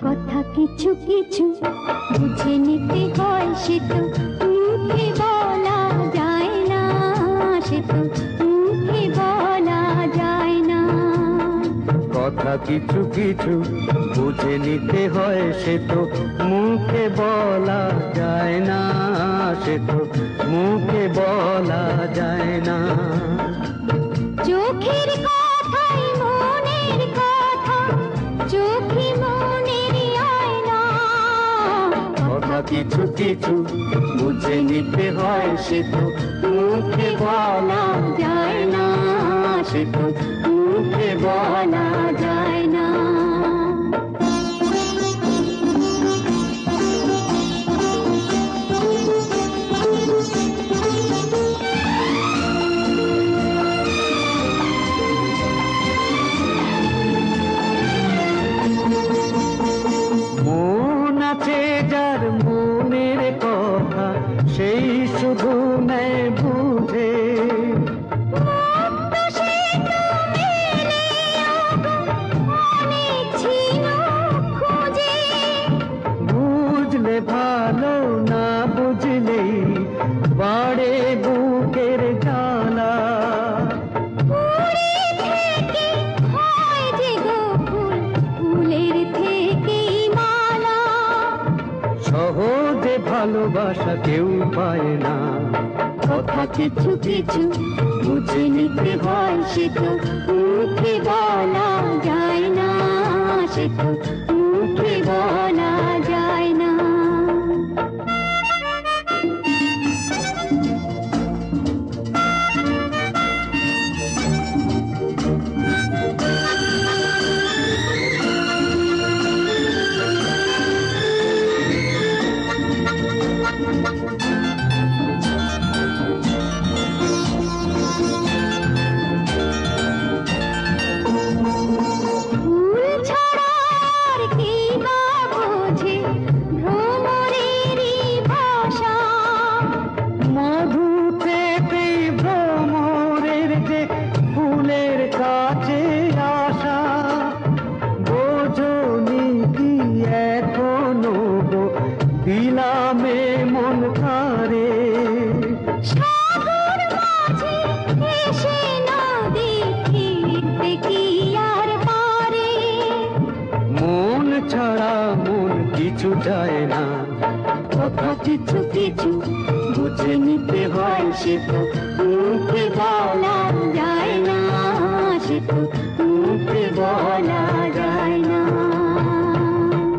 কথা কিছু কিছু বুঝে নিতে হয়, সে তো মুখে বলা যায় না, সে তো মুখে বলা যায় না। কথা কিছু কিছু বুঝে নিতে হয়, সে তো মুখে বলা যায় না, সে তো মুখে বলা যায় না। চোখের কথাই মনের কথা, চোখে মনের আয়না। কথা কিছু কিছু বুঝে নিতে হয়, সে তো মুখে বলা যায় না, সে তো মুখে বলা যায় না। মন আছে যার মনের কথা, সেই শুধু নেয় বুঝে। বুঝলে ভালো, না বুঝলেই বাড়ে বুকের জ্বালা। সহজে ভালোবাসা কেউ পায় না। কথা কিছু কিছু বুঝে নিতে হয়, সে তো মুখে বলা যায় না, সে তো মুখে বলা যায় না। কাছে আসা বোঝনি কি এখনো দিলামে মন খারে। সাগর মাঝে এসে না দেখিতে কি আর পারে। মন ছাড়া মন কিছু চায় না। কথা কিছু কিছু বুঝে নিতে হয়, সে তো মুখে বলা যায় না, সে তো মুখে বলা যায় না।